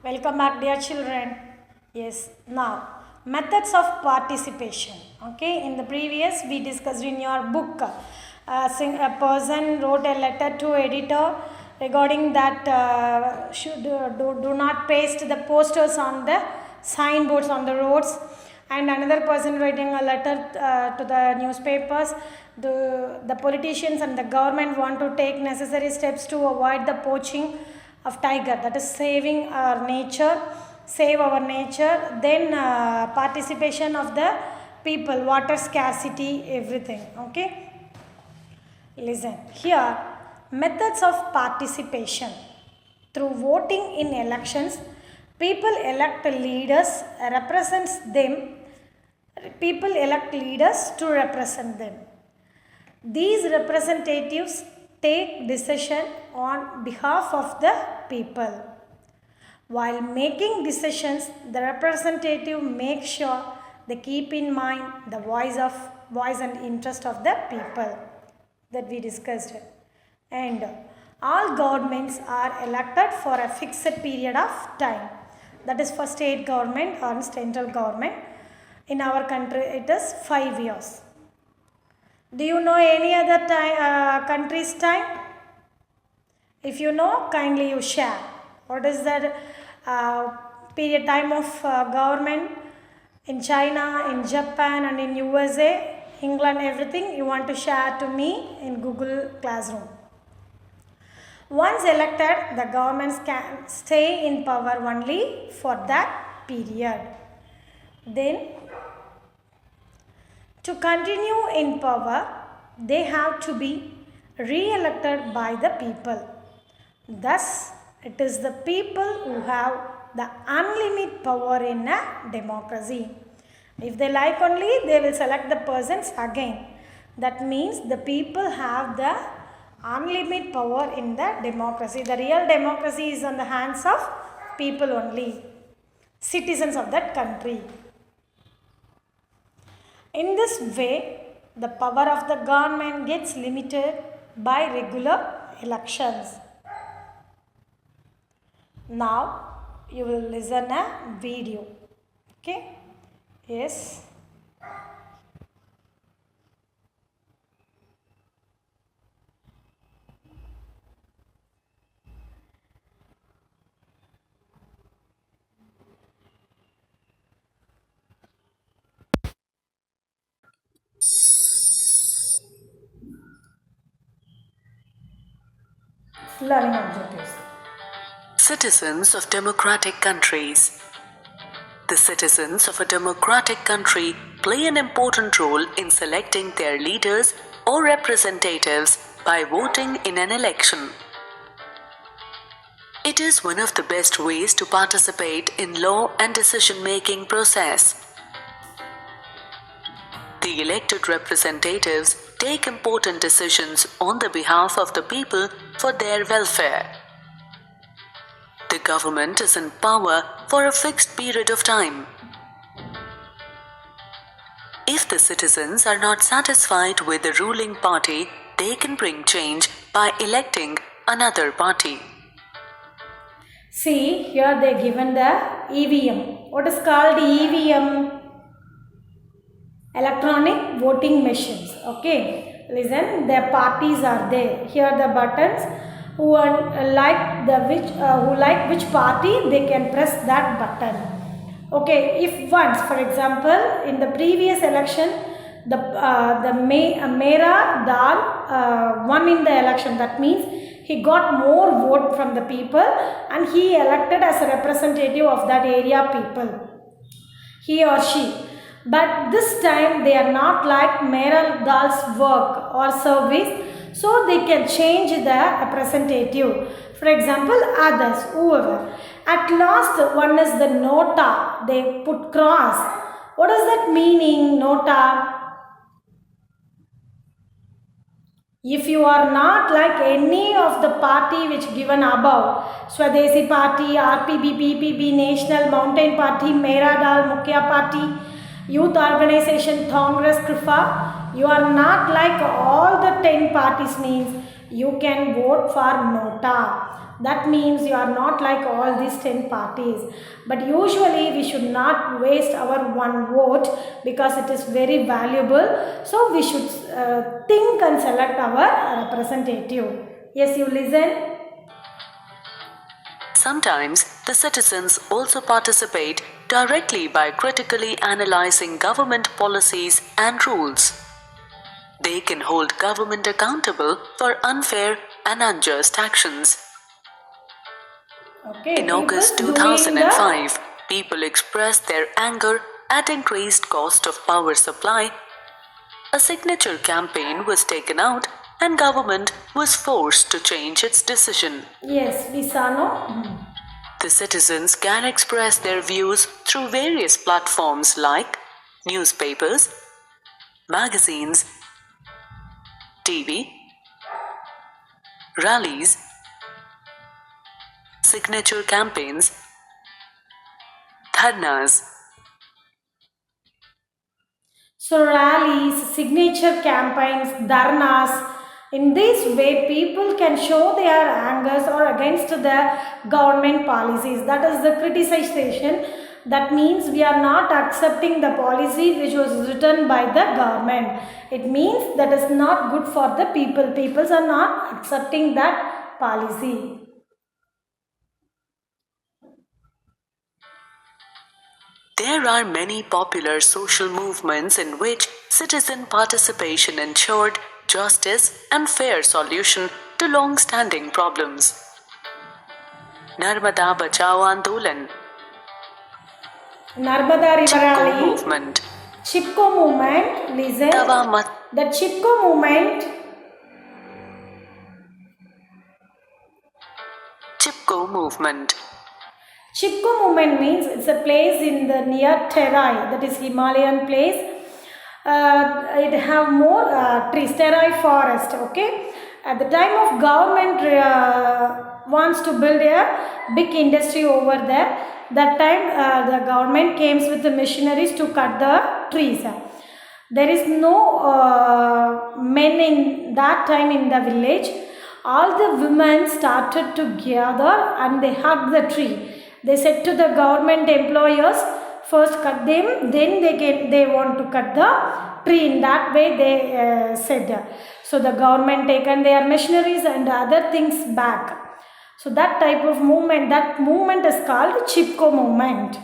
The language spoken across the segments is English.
Welcome back, dear children. Yes, now methods of participation. Okay, in the previous we discussed in your book, a person wrote a letter to editor regarding that should do not paste the posters on the signboards on the roads, and another person writing a letter to the newspapers. The politicians and the government want to take necessary steps to avoid the poaching of tiger, that is saving our nature, save our nature. Then participation of the people, water scarcity, everything. Okay, listen here. Methods of participation. Through voting in elections, people elect leaders represents them. People elect leaders to represent them. These representatives take decision on behalf of the people. While making decisions, the representative makes sure they keep in mind the voice and interest of the people that we discussed. And all governments are elected for a fixed period of time. That is for state government or central government. In our country, it is 5 years. Do you know any other country's time? If you know, kindly you share. What is the period time of government in China, in Japan and in USA, England, everything you want to share to me in Google Classroom. Once elected, the governments can stay in power only for that period. Then, to continue in power, they have to be re-elected by the people. Thus, it is the people who have the unlimited power in a democracy. If they like only, they will select the persons again. That means the people have the unlimited power in the democracy. The real democracy is on the hands of people only, citizens of that country. In this way, the power of the government gets limited by regular elections. Now, you will listen a video. Okay? Yes. Learning objectives. Citizens of democratic countries. The citizens of a democratic country play an important role in selecting their leaders or representatives by voting in an election. It is one of the best ways to participate in law and decision-making process. The elected representatives take important decisions on the behalf of the people for their welfare. The government is in power for a fixed period of time. If the citizens are not satisfied with the ruling party, they can bring change by electing another party. See, here they are given the EVM. What is called EVM? Electronic voting machines. Okay, listen, their parties are there. Here the buttons. Who like which party, they can press that button. Okay, if once, for example, in the previous election, the Mera Dal won in the election. That means he got more vote from the people and he elected as a representative of that area people, he or she. But this time they are not like Mera Dal's work or service, so they can change the representative. For example, others, whoever. At last, one is the nota. They put cross. What does that meaning, nota? If you are not like any of the party which given above, Swadeshi Party, RPB, PPB, National, Mountain Party, Mera Dal, Mukhya Party, Youth Organization, Congress, Kripa, you are not like all the 10 parties, means you can vote for nota. That means you are not like all these 10 parties. But usually we should not waste our one vote because it is very valuable. So we should think and select our representative. Yes, you listen. Sometimes the citizens also participate directly by critically analyzing government policies and rules. They can hold government accountable for unfair and unjust actions. Okay, In August people's doing the 2005, people expressed their anger at increased cost of power supply. A signature campaign was taken out and government was forced to change its decision. yes, Visano. The citizens can express their views through various platforms like newspapers, magazines, TV, rallies, signature campaigns, dharnas. So rallies, signature campaigns, dharnas. In this way, people can show their angers or against the government policies. That is the criticization. That means we are not accepting the policy which was written by the government. It means that is not good for the people. Peoples are not accepting that policy. There are many popular social movements in which citizen participation ensured justice and fair solution to long-standing problems. Narmada Bachao Andolan, Narmada River Chipko Rally. Movement, Chipko movement, listen. Tawa Mat, The Chipko movement, Chipko Movement, Chipko movement means it's a place in the near Terai, that is Himalayan place. It have more trees, Terai forest. Okay, at the time of government wants to build a big industry over there. That time the government came with the missionaries to cut the trees. There is no men in that time in the village. All the women started to gather and they hugged the tree. They said to the government employers, first cut them, then they want to cut the tree. In that way they said. So the government taken their machineries and other things back. So that type of movement, that movement is called Chipko movement.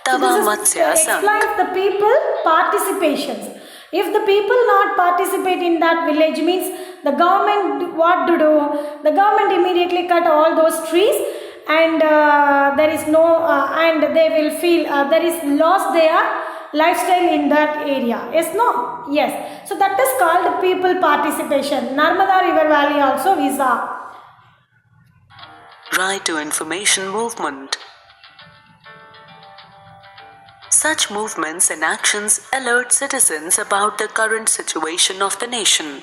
So Tawa this Matsya Sangh, explains the people participations. If the people not participate in that village means the government what to do? The government immediately cut all those trees and there is no and they will feel there is lost their lifestyle in that area. Yes, no? Yes. So that is called people participation. Narmada River Valley also visa. Right to Information Movement. Such movements and actions alert citizens about the current situation of the nation.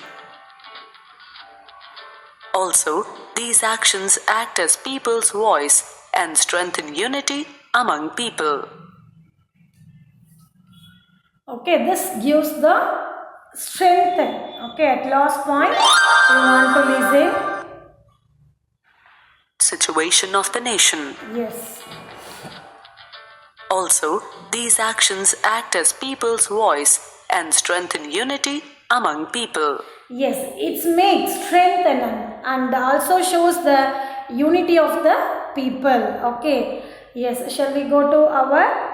Also, these actions act as people's voice and strengthen unity among people. Okay, this gives the strength. Okay, at last point, you want to listen. Situation of the nation. Yes. Also, these actions act as people's voice and strengthen unity among people. Yes, it makes strengthen and also shows the unity of the people. Okay. Yes, shall we go to our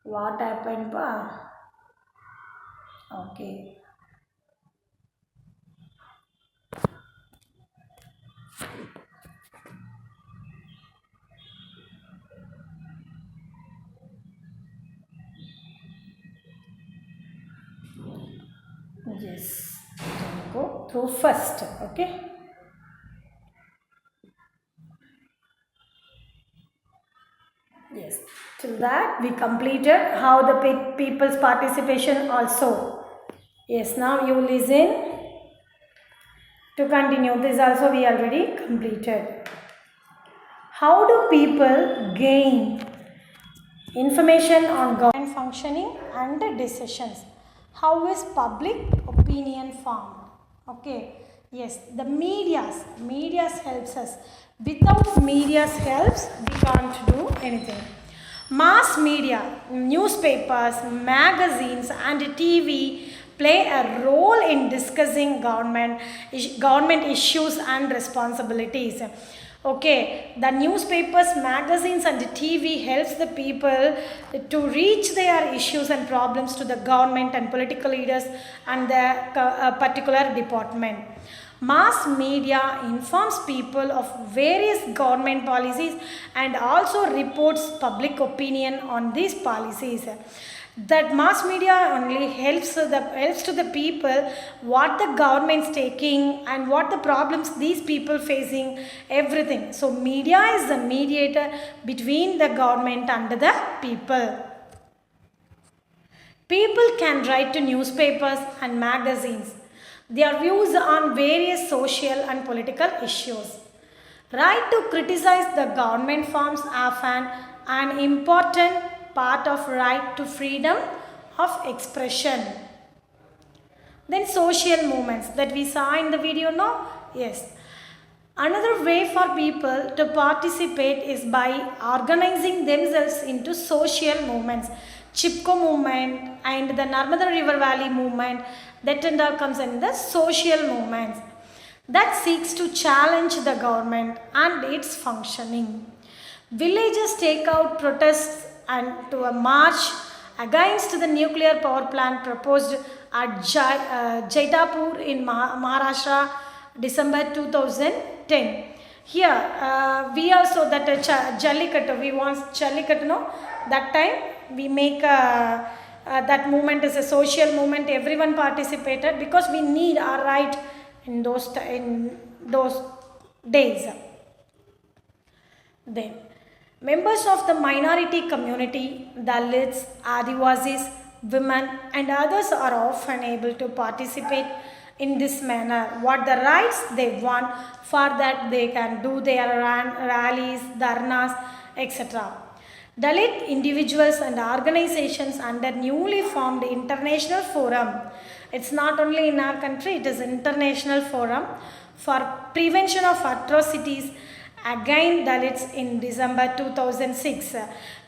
what happened pa? Okay. Yes, go through first. Okay. Yes, till that we completed how the people's participation also. Yes, now you listen. To continue, this also we already completed. How do people gain Information on government functioning and decisions. How is public opinion formed? Okay, yes, the medias helps us. Without media's helps, we can't do anything. Mass media, newspapers, magazines and TV play a role in discussing government issues and responsibilities. Okay, the newspapers, magazines and TV helps the people to reach their issues and problems to the government and political leaders and the particular department. Mass media informs people of various government policies and also reports public opinion on these policies. That mass media only helps to the people what the government's taking and what the problems these people facing, everything. So media is the mediator between the government and the people. People can write to newspapers and magazines their views on various social and political issues. Right to criticize the government forms often an important part of right to freedom of expression. Then social movements that we saw in the video now. Yes. Another way for people to participate is by organizing themselves into social movements. Chipko movement and the Narmada River Valley movement, that and all comes in the social movements that seeks to challenge the government and its functioning. Villagers take out protests and to a march against the nuclear power plant proposed at Jaitapur in Maharashtra, December 2010. Here, we also that Jallikattu, we want Jallikattu, no? That time we make that movement is a social movement. Everyone participated because we need our right in those days. Then, members of the minority community, Dalits, Adivasis, women and others are often able to participate in this manner. What the rights they want, for that they can do their rallies, dharnas, etc. Dalit individuals and organizations under newly formed international forum. It's not only in our country, it is international forum for prevention of atrocities against Dalits in December 2006.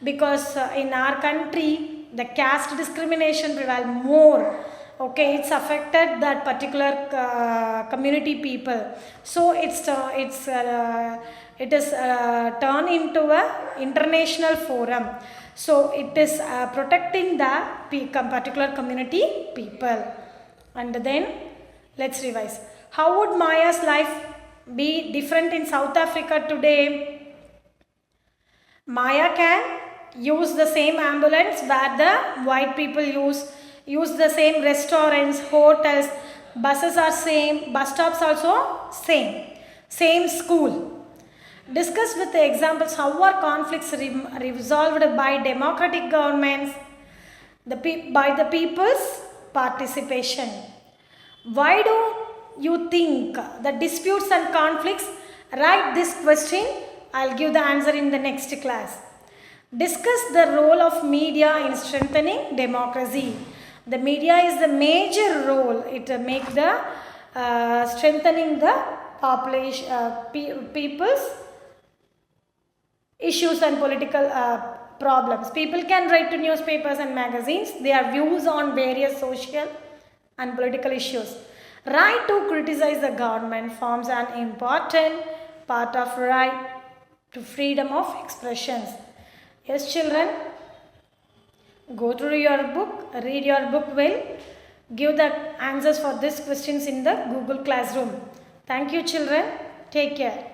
Because in our country, the caste discrimination prevailed more. Okay, it's affected that particular community people. So it is turned into a international forum. So it is protecting the particular community people. And then let's revise. How would Maya's life be different in South Africa today? Maya can use the same ambulance where the white people use the same restaurants, hotels, buses are same, bus stops also same school. Discuss with the examples how are conflicts resolved by democratic governments, by the people's participation. Why do you think the disputes and conflicts? Write this question. I'll give the answer in the next class. Discuss the role of media in strengthening democracy. The media is the major role. It makes the strengthening the population, people's issues and political problems. People can write to newspapers and magazines their views on various social and political issues. Right to criticize the government forms an important part of right to freedom of expressions. Yes, children, go through your book, read your book well, give the answers for these questions in the Google Classroom. Thank you, children. Take care.